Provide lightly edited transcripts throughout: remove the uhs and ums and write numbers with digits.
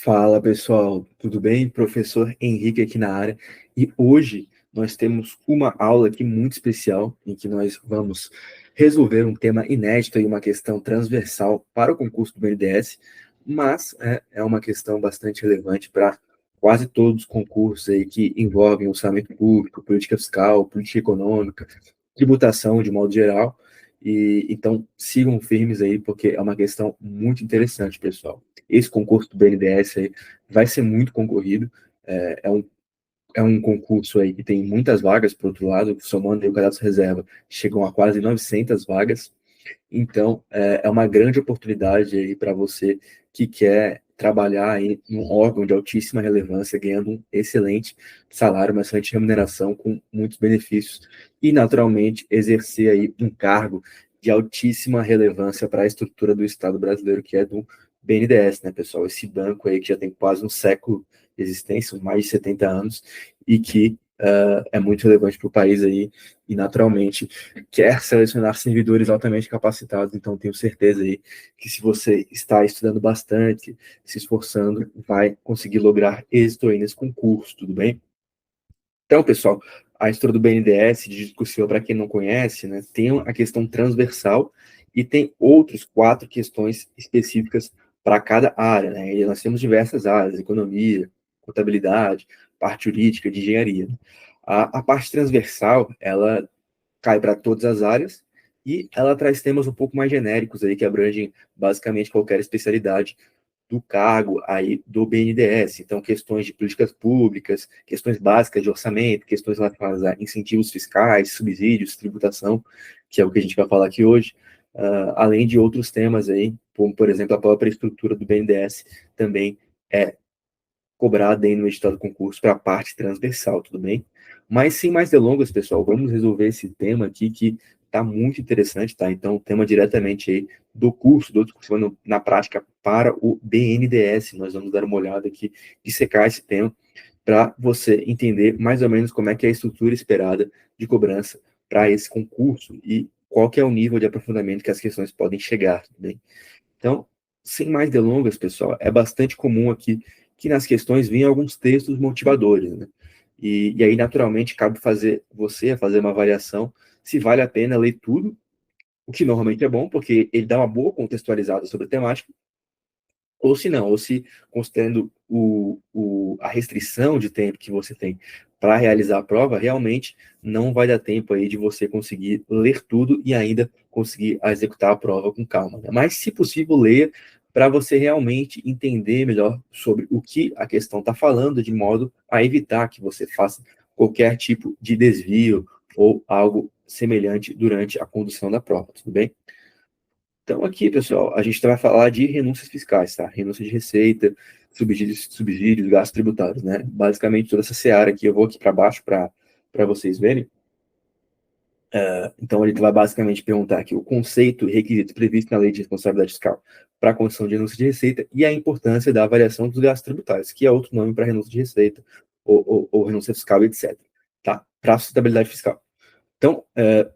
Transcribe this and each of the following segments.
Fala pessoal, tudo bem? Professor Henrique aqui na área e hoje nós temos uma aula aqui muito especial em que nós vamos resolver um tema inédito e uma questão transversal para o concurso do BNDES, mas é uma questão bastante relevante para quase todos os concursos aí que envolvem orçamento público, política fiscal, política econômica, tributação de modo geral. E então sigam firmes aí porque é uma questão muito interessante, pessoal. Esse concurso do BNDES aí vai ser muito concorrido, é um concurso aí que tem muitas vagas, por outro lado, somando aí o cadastro reserva, chegam a quase 900 vagas, então é uma grande oportunidade aí para você que quer trabalhar em um órgão de altíssima relevância, ganhando um excelente salário, uma excelente remuneração com muitos benefícios e, naturalmente, exercer aí um cargo de altíssima relevância para a estrutura do Estado brasileiro, que é do BNDES, né, pessoal? Esse banco aí que já tem quase um século de existência, mais de 70 anos, e que é muito relevante para o país aí, e naturalmente quer selecionar servidores altamente capacitados. Então tenho certeza aí que se você está estudando bastante, se esforçando, vai conseguir lograr êxito aí nesse concurso, tudo bem? Então, pessoal, a história do BNDES, de discussão, para quem não conhece, né, tem a questão transversal e tem outras 4 questões específicas para cada área, né? E nós temos diversas áreas: economia, contabilidade, parte jurídica, de engenharia. A parte transversal, ela cai para todas as áreas e ela traz temas um pouco mais genéricos aí que abrangem basicamente qualquer especialidade do cargo aí do BNDES. Então, questões de políticas públicas, questões básicas de orçamento, questões relacionadas a incentivos fiscais, subsídios, tributação, que é o que a gente vai falar aqui hoje, além de outros temas aí, como, por exemplo, a própria estrutura do BNDES também é cobrada aí no edital do concurso para a parte transversal, tudo bem? Mas sem mais delongas, pessoal, vamos resolver esse tema aqui que está muito interessante, tá? Então, tema diretamente aí do curso, do discussão na prática para o BNDES. Nós vamos dar uma olhada aqui, dissecar esse tema, para você entender mais ou menos como é que é a estrutura esperada de cobrança para esse concurso e qual que é o nível de aprofundamento que as questões podem chegar, tudo bem? Então, sem mais delongas, pessoal, é bastante comum aqui que nas questões venham alguns textos motivadores, né? E aí, naturalmente, cabe fazer uma avaliação se vale a pena ler tudo, o que normalmente é bom, porque ele dá uma boa contextualizada sobre a temática, ou se não, ou se, considerando a restrição de tempo que você tem para realizar a prova, realmente não vai dar tempo aí de você conseguir ler tudo e ainda conseguir executar a prova com calma, né? Mas, se possível, leia para você realmente entender melhor sobre o que a questão está falando, de modo a evitar que você faça qualquer tipo de desvio ou algo semelhante durante a condução da prova, tudo bem? Então, aqui, pessoal, a gente vai falar de renúncias fiscais, tá? Renúncia de receita, subsídios, gastos tributários, né? Basicamente, toda essa seara aqui, eu vou aqui para baixo para vocês verem. Então, ele vai basicamente perguntar aqui o conceito e requisitos previstos na Lei de Responsabilidade Fiscal para a concessão de renúncia de receita e a importância da avaliação dos gastos tributários, que é outro nome para renúncia de receita ou renúncia fiscal, etc. Tá? Para a sustentabilidade fiscal. Então,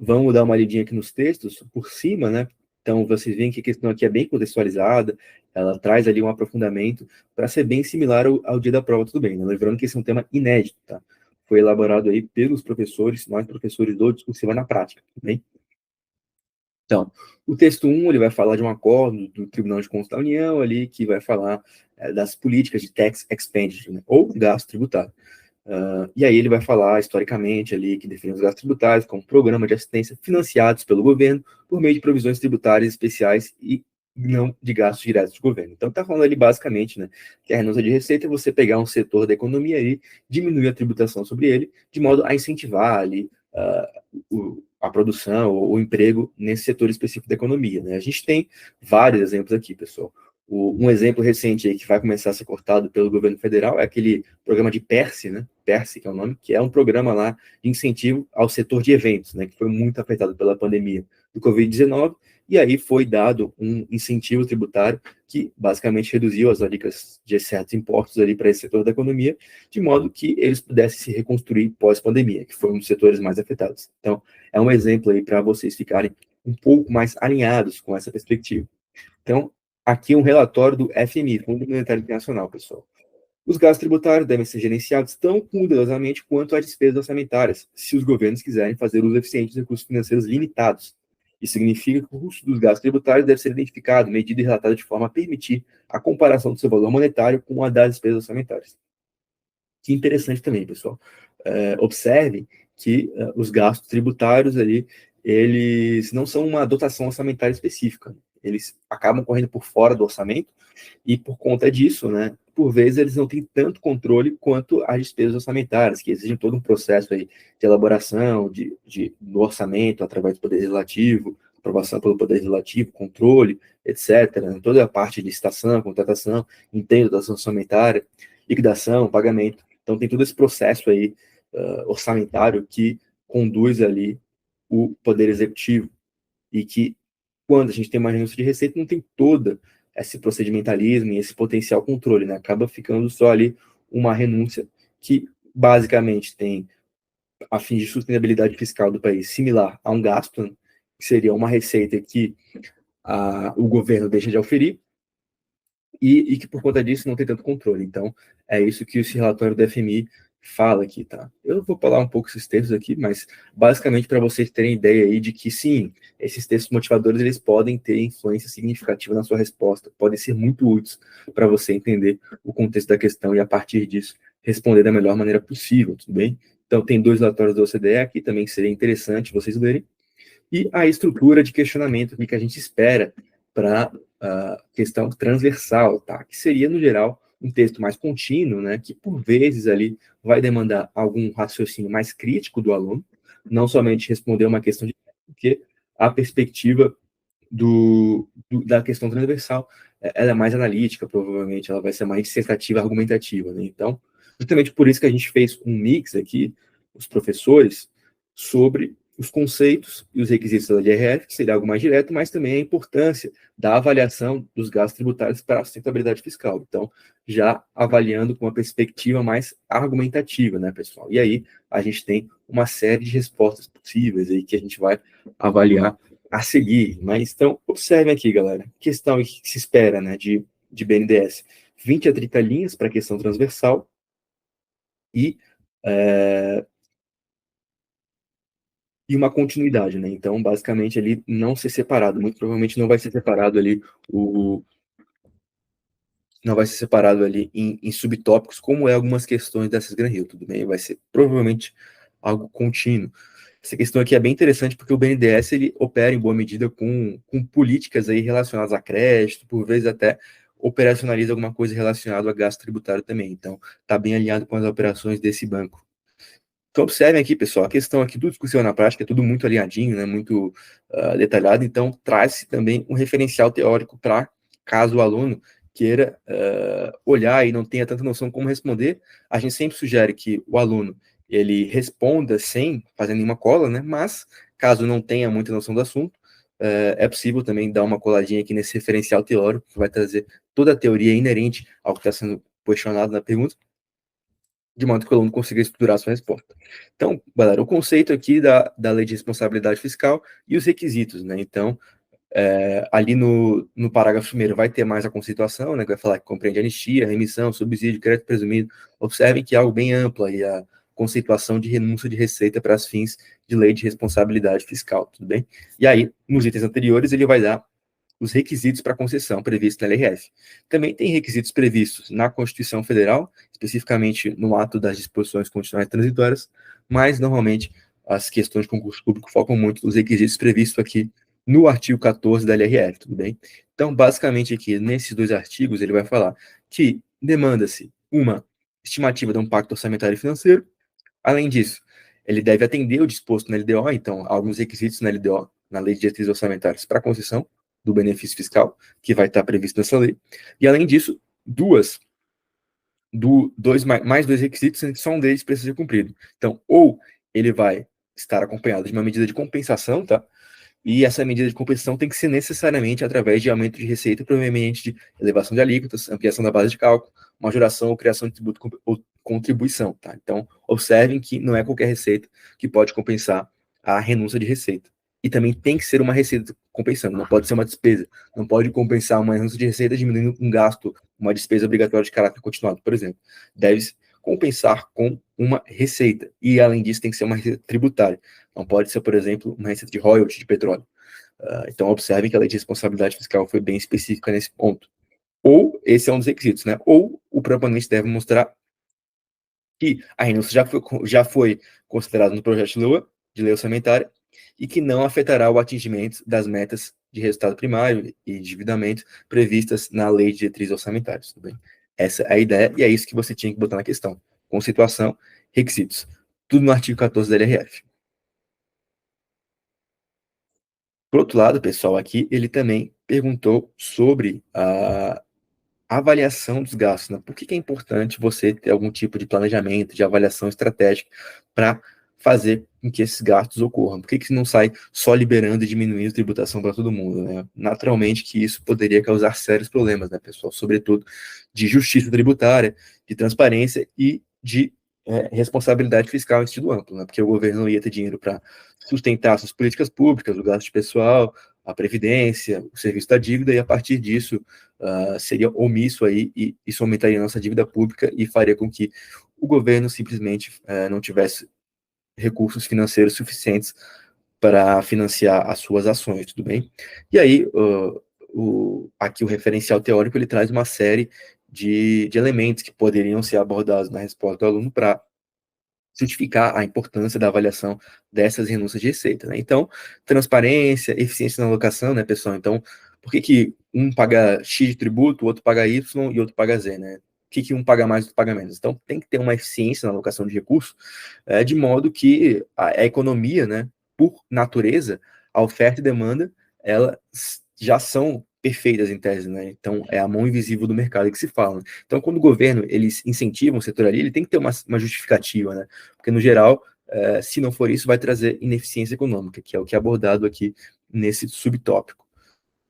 vamos dar uma lidinha aqui nos textos, por cima, né? Então, vocês veem que a questão aqui é bem contextualizada, ela traz ali um aprofundamento para ser bem similar ao dia da prova, tudo bem, né? Lembrando que esse é um tema inédito, tá? Foi elaborado aí pelos professores, nós professores do Discursiva na Prática, tudo bem? Então, o texto 1, ele vai falar de um acordo do Tribunal de Contas da União ali, que vai falar das políticas de tax expenditure, né? Ou gasto tributário. E aí ele vai falar historicamente ali que define os gastos tributários como programa de assistência financiados pelo governo por meio de provisões tributárias especiais e não de gastos diretos do governo. Então está falando ali basicamente, né, que a renúncia de receita é você pegar um setor da economia e diminuir a tributação sobre ele, de modo a incentivar ali a produção ou o emprego nesse setor específico da economia, né? A gente tem vários exemplos aqui, pessoal. Um exemplo recente aí que vai começar a ser cortado pelo governo federal é aquele programa de PERSE, né? PERSE, que é o nome, que é um programa lá de incentivo ao setor de eventos, né? Que foi muito afetado pela pandemia do Covid-19, e aí foi dado um incentivo tributário que basicamente reduziu as alíquotas de certos impostos ali para esse setor da economia, de modo que eles pudessem se reconstruir pós-pandemia, que foi um dos setores mais afetados. Então, é um exemplo aí para vocês ficarem um pouco mais alinhados com essa perspectiva. Então, aqui um relatório do FMI, Fundo Monetário Internacional, pessoal. Os gastos tributários devem ser gerenciados tão cuidadosamente quanto as despesas orçamentárias, se os governos quiserem fazer uso eficiente dos recursos financeiros limitados. Isso significa que o custo dos gastos tributários deve ser identificado, medido e relatado de forma a permitir a comparação do seu valor monetário com a das despesas orçamentárias. Que interessante também, pessoal. Observe que os gastos tributários ali, eles não são uma dotação orçamentária específica. Eles acabam correndo por fora do orçamento e, por conta disso, né, por vezes eles não têm tanto controle quanto as despesas orçamentárias, que exigem todo um processo aí de elaboração do orçamento através do Poder Legislativo, aprovação pelo Poder Legislativo, controle, etc. Toda a parte de licitação, contratação, entendo da ação orçamentária, liquidação, pagamento. Então, tem todo esse processo aí orçamentário que conduz ali o Poder Executivo e que, quando a gente tem uma renúncia de receita, não tem todo esse procedimentalismo e esse potencial controle, né? Acaba ficando só ali uma renúncia que, basicamente, tem a fim de sustentabilidade fiscal do país similar a um gasto, né? Que seria uma receita que o governo deixa de auferir, e que por conta disso não tem tanto controle. Então, é isso que esse relatório do FMI fala aqui, tá? Eu vou falar um pouco esses textos aqui, mas basicamente para vocês terem ideia aí de que sim, esses textos motivadores eles podem ter influência significativa na sua resposta, podem ser muito úteis para você entender o contexto da questão e a partir disso responder da melhor maneira possível, tudo bem? Então tem 2 relatórios da OCDE aqui também que seria interessante vocês lerem e a estrutura de questionamento que a gente espera para a questão transversal, tá? Que seria, no geral, um texto mais contínuo, né? Que, por vezes, ali vai demandar algum raciocínio mais crítico do aluno, não somente responder uma questão de... porque a perspectiva da questão transversal ela é mais analítica, provavelmente, ela vai ser mais dissertativa, argumentativa, né? Então, justamente por isso que a gente fez um mix aqui, os professores, sobre os conceitos e os requisitos da LRF, que seria algo mais direto, mas também a importância da avaliação dos gastos tributários para a sustentabilidade fiscal. Então, já avaliando com uma perspectiva mais argumentativa, né, pessoal? E aí, a gente tem uma série de respostas possíveis aí que a gente vai avaliar a seguir. Mas, então, observem aqui, galera. Questão que se espera, né, de BNDES. 20 a 30 linhas para a questão transversal e uma continuidade, né? Então, basicamente, ali não ser separado. Muito provavelmente não vai ser separado ali não vai ser separado ali em subtópicos, como é algumas questões dessas Gran Hill, tudo bem? Vai ser provavelmente algo contínuo. Essa questão aqui é bem interessante porque o BNDES ele opera em boa medida com políticas aí relacionadas a crédito, por vezes até operacionaliza alguma coisa relacionada a gasto tributário também. Então, está bem alinhado com as operações desse banco. Então, observem aqui, pessoal, a questão aqui do discussão na prática é tudo muito alinhadinho, né, muito detalhado, então traz também um referencial teórico para caso o aluno queira olhar e não tenha tanta noção como responder, a gente sempre sugere que o aluno ele responda sem fazer nenhuma cola, né, mas caso não tenha muita noção do assunto, é possível também dar uma coladinha aqui nesse referencial teórico, que vai trazer toda a teoria inerente ao que está sendo questionado na pergunta, de modo que o aluno consiga estruturar a sua resposta. Então, galera, o conceito aqui da lei de responsabilidade fiscal e os requisitos, né? Então, ali no parágrafo primeiro vai ter mais a conceituação, né? Que vai falar que compreende anistia, remissão, subsídio, crédito presumido. Observem que é algo bem amplo aí a conceituação de renúncia de receita para os fins de lei de responsabilidade fiscal, tudo bem? E aí, nos itens anteriores, ele vai dar os requisitos para concessão previstos na LRF. Também tem requisitos previstos na Constituição Federal, especificamente no ato das disposições constitucionais transitórias, mas normalmente as questões de concurso público focam muito nos requisitos previstos aqui no artigo 14 da LRF, tudo bem? Então, basicamente aqui, nesses 2 artigos, ele vai falar que demanda-se uma estimativa de um pacto orçamentário e financeiro. Além disso, ele deve atender o disposto na LDO, então, alguns requisitos na LDO, na Lei de Diretrizes Orçamentárias para concessão do benefício fiscal, que vai estar previsto nessa lei. E, além disso, mais 2 requisitos, sendo que só um deles precisa ser cumprido. Então, ou ele vai estar acompanhado de uma medida de compensação, tá? E essa medida de compensação tem que ser necessariamente através de aumento de receita proveniente de elevação de alíquotas, ampliação da base de cálculo, majoração ou criação de tributo ou contribuição, tá? Então, observem que não é qualquer receita que pode compensar a renúncia de receita. E também tem que ser uma receita compensando, não pode ser uma despesa, não pode compensar uma renúncia de receita diminuindo um gasto, uma despesa obrigatória de caráter continuado, por exemplo. Deve compensar com uma receita, e além disso tem que ser uma receita tributária, não pode ser, por exemplo, uma receita de royalties de petróleo. Então observem que a lei de responsabilidade fiscal foi bem específica nesse ponto. Ou, esse é um dos requisitos, né? Ou o proponente deve mostrar que a renúncia já foi considerada no projeto de lei orçamentária e que não afetará o atingimento das metas de resultado primário e endividamento previstas na lei de diretrizes orçamentárias. Tudo bem? Essa é a ideia e é isso que você tinha que botar na questão. Conceituação, requisitos. Tudo no artigo 14 da LRF. Por outro lado, pessoal, aqui ele também perguntou sobre a avaliação dos gastos, né? Por que é importante você ter algum tipo de planejamento, de avaliação estratégica para fazer com que esses gastos ocorram? Por que não sai só liberando e diminuindo a tributação para todo mundo, né? Naturalmente que isso poderia causar sérios problemas, né, pessoal? Sobretudo de justiça tributária, de transparência e de responsabilidade fiscal em sentido amplo, né? Porque o governo não ia ter dinheiro para sustentar suas políticas públicas, o gasto de pessoal, a previdência, o serviço da dívida, e a partir disso seria omisso aí, e isso aumentaria a nossa dívida pública e faria com que o governo simplesmente não tivesse recursos financeiros suficientes para financiar as suas ações, tudo bem? E aí, aqui o referencial teórico, ele traz uma série de elementos que poderiam ser abordados na resposta do aluno para justificar a importância da avaliação dessas renúncias de receita, né? Então, transparência, eficiência na alocação, né, pessoal? Então, por que um paga X de tributo, o outro paga Y e o outro paga Z, né? Por que um paga mais e o outro paga menos? Então, tem que ter uma eficiência na alocação de recursos, de modo que a economia, né, por natureza, a oferta e demanda, elas já são perfeitas em tese, né? Então, é a mão invisível do mercado que se fala. Então, quando o governo, eles incentivam o setor ali, ele tem que ter uma justificativa, né? Porque, no geral, se não for isso, vai trazer ineficiência econômica, que é o que é abordado aqui nesse subtópico.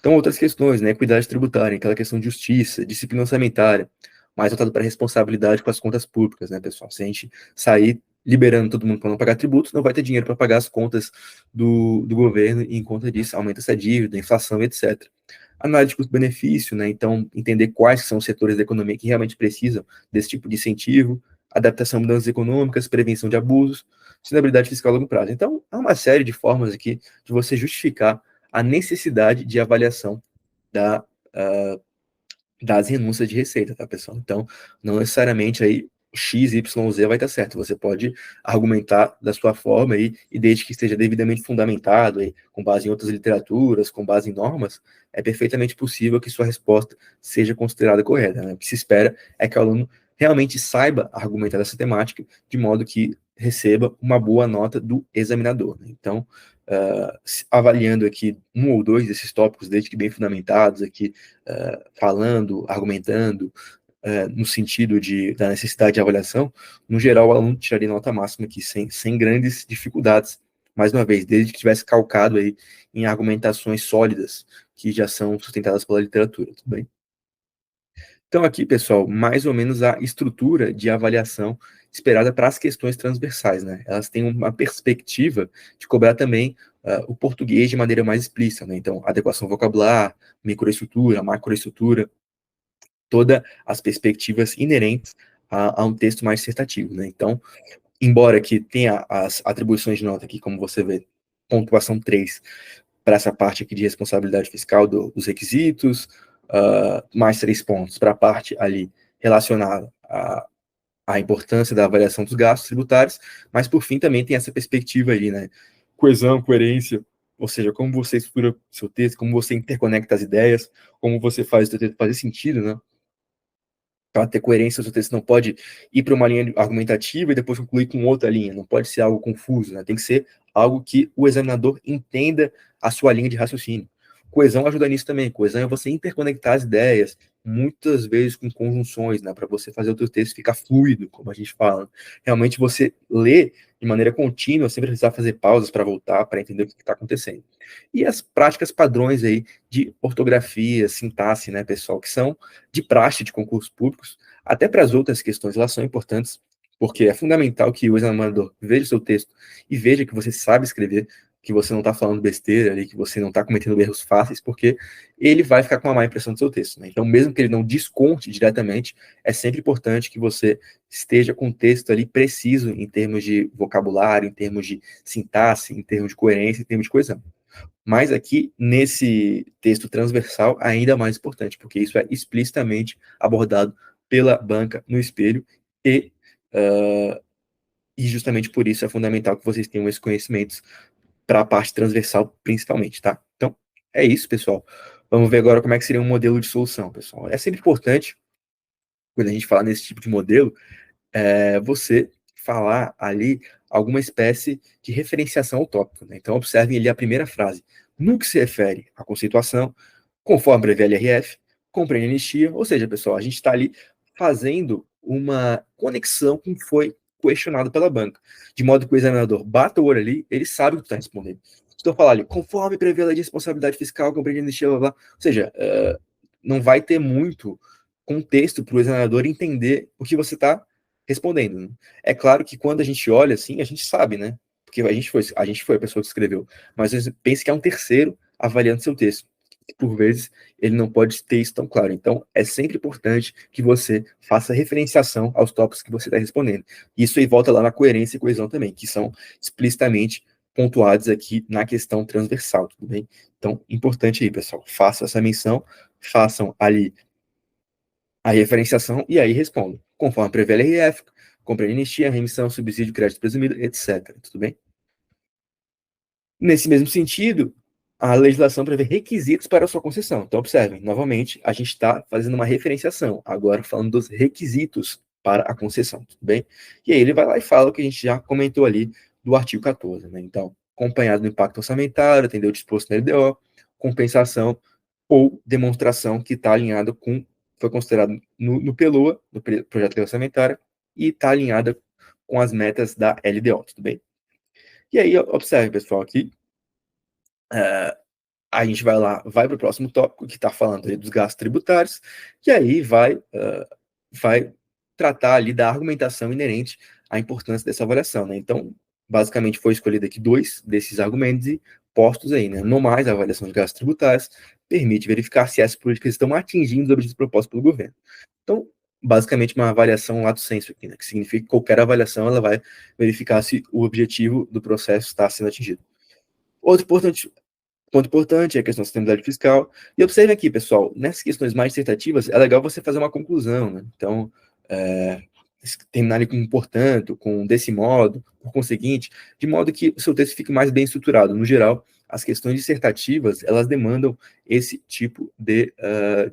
Então, outras questões, né? Equidade tributária, aquela questão de justiça, disciplina orçamentária, mais voltado para a responsabilidade com as contas públicas, né, pessoal? Se a gente sair liberando todo mundo para não pagar tributos, não vai ter dinheiro para pagar as contas do governo, e em conta disso aumenta essa dívida, inflação, etc. Análise de custo-benefício, né? Então, entender quais são os setores da economia que realmente precisam desse tipo de incentivo, adaptação a mudanças econômicas, prevenção de abusos, sustentabilidade fiscal a longo prazo. Então, há uma série de formas aqui de você justificar a necessidade de avaliação da, uh, das renúncias de receita, tá, pessoal? Então, não necessariamente aí X, Y, Z vai estar certo. Você pode argumentar da sua forma aí, e desde que esteja devidamente fundamentado, aí, com base em outras literaturas, com base em normas, é perfeitamente possível que sua resposta seja considerada correta, né? O que se espera é que o aluno realmente saiba argumentar dessa temática, de modo que receba uma boa nota do examinador, né? Então, avaliando aqui um ou dois desses tópicos, desde que bem fundamentados aqui, falando, argumentando, no sentido da necessidade de avaliação, no geral, o aluno tiraria nota máxima aqui, sem grandes dificuldades, mais uma vez, desde que tivesse calcado aí em argumentações sólidas, que já são sustentadas pela literatura, tudo bem? Então, aqui, pessoal, mais ou menos a estrutura de avaliação esperada para as questões transversais, né? Elas têm uma perspectiva de cobrar também o português de maneira mais explícita, né? Então, adequação vocabular, microestrutura, macroestrutura, todas as perspectivas inerentes a um texto mais dissertativo, né? Então, embora que tenha as atribuições de nota aqui, como você vê, pontuação 3, para essa parte aqui de responsabilidade fiscal dos requisitos, mais 3 pontos para a parte ali relacionada à importância da avaliação dos gastos tributários, mas por fim também tem essa perspectiva aí, né? Coesão, coerência, ou seja, como você estrutura seu texto, como você interconecta as ideias, como você faz o seu texto fazer sentido, né? Para ter coerência, o seu texto não pode ir para uma linha argumentativa e depois concluir com outra linha, não pode ser algo confuso, né? Tem que ser algo que o examinador entenda a sua linha de raciocínio. Coesão ajuda nisso também. Coesão é você interconectar as ideias, muitas vezes com conjunções, né? Para você fazer o teu texto ficar fluido, como a gente fala. Realmente você lê de maneira contínua, sem precisar fazer pausas para voltar, para entender o que está acontecendo. E as práticas padrões aí de ortografia, sintaxe, né, pessoal, que são de praxe de concursos públicos, até para as outras questões, elas são importantes, porque é fundamental que o examinador veja o seu texto e veja que você sabe escrever, que você não está falando besteira ali, que você não está cometendo erros fáceis, porque ele vai ficar com uma má impressão do seu texto, né? Então, mesmo que ele não desconte diretamente, é sempre importante que você esteja com o texto ali preciso em termos de vocabulário, em termos de sintaxe, em termos de coerência, em termos de coesão. Mas aqui, nesse texto transversal, ainda mais importante, porque isso é explicitamente abordado pela banca no espelho e, e justamente por isso é fundamental que vocês tenham esses conhecimentos para a parte transversal, principalmente, tá? Então, é isso, pessoal. Vamos ver agora como é que seria um modelo de solução, pessoal. É sempre importante, quando a gente fala nesse tipo de modelo, você falar ali alguma espécie de referenciação ao tópico, né? Então, observem ali a primeira frase. No que se refere à conceituação, conforme prevê a LRF, compreende a anistia, ou seja, pessoal, a gente está ali fazendo uma conexão com o que foi questionado pela banca, de modo que o examinador bata o olho ali, ele sabe o que está respondendo. Estou falando ali, conforme prevê a lei de responsabilidade fiscal, compreende a anistia, blá, blá. Ou seja, não vai ter muito contexto para o examinador entender o que você está respondendo. Né? É claro que quando a gente olha assim, a gente sabe, né? Porque a gente foi a pessoa que escreveu, mas pense que é um terceiro avaliando seu texto. Por vezes, ele não pode ter isso tão claro. Então, é sempre importante que você faça referenciação aos tópicos que você está respondendo. Isso aí volta lá na coerência e coesão também, que são explicitamente pontuados aqui na questão transversal, tudo bem? Então, importante aí, pessoal, façam essa menção, façam ali a referenciação e aí respondam, conforme prevê a LRF, compra de anistia, remissão, subsídio, crédito presumido, etc. Tudo bem? Nesse mesmo sentido, a legislação prevê requisitos para a sua concessão. Então, observem, novamente, a gente está fazendo uma referenciação, agora falando dos requisitos para a concessão, tudo bem? E aí ele vai lá e fala o que a gente já comentou ali do artigo 14, né? Então, acompanhado do impacto orçamentário, atender o disposto na LDO, compensação ou demonstração que está alinhada com, foi considerado no PELOA, no Projeto de Lei Orçamentária, e está alinhada com as metas da LDO, tudo bem? E aí, observe, pessoal, aqui, a gente vai lá, vai para o próximo tópico, que está falando aí dos gastos tributários, e aí vai tratar ali da argumentação inerente à importância dessa avaliação, né? Então, basicamente, foi escolhido aqui dois desses argumentos e postos aí, né? No mais, a avaliação de gastos tributários permite verificar se essas políticas estão atingindo os objetivos propostos pelo governo. Então, basicamente, uma avaliação lato sensu aqui, né? Que significa que qualquer avaliação, ela vai verificar se o objetivo do processo está sendo atingido. Outro ponto importante é a questão da sustentabilidade fiscal. E observe aqui, pessoal, nessas questões mais dissertativas, é legal você fazer uma conclusão, né? Então, terminar ali com um portanto, com desse modo, por conseguinte, de modo que o seu texto fique mais bem estruturado. No geral, as questões dissertativas, elas demandam esse tipo de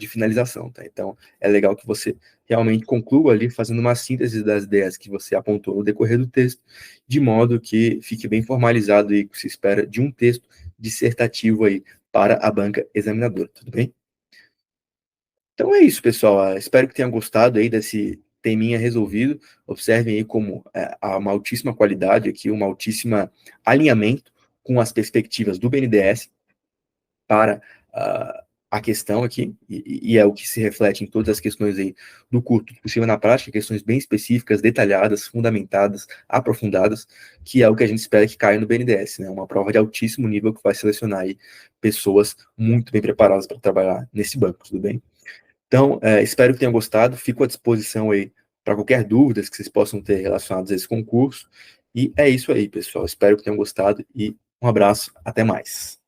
finalização, tá? Então, é legal que você realmente conclua ali fazendo uma síntese das ideias que você apontou no decorrer do texto, de modo que fique bem formalizado e que se espera de um texto dissertativo aí para a banca examinadora, tudo bem? Então é isso, pessoal. Espero que tenham gostado aí desse teminha resolvido. Observem aí como há uma altíssima qualidade aqui, uma altíssima alinhamento com as perspectivas do BNDES para a questão aqui, e é o que se reflete em todas as questões aí do curto possível na prática, questões bem específicas, detalhadas, fundamentadas, aprofundadas, que é o que a gente espera que caia no BNDES, né? Uma prova de altíssimo nível que vai selecionar aí pessoas muito bem preparadas para trabalhar nesse banco, tudo bem? Então, espero que tenham gostado, fico à disposição aí para qualquer dúvida que vocês possam ter relacionadas a esse concurso, e é isso aí, pessoal, espero que tenham gostado e um abraço, até mais.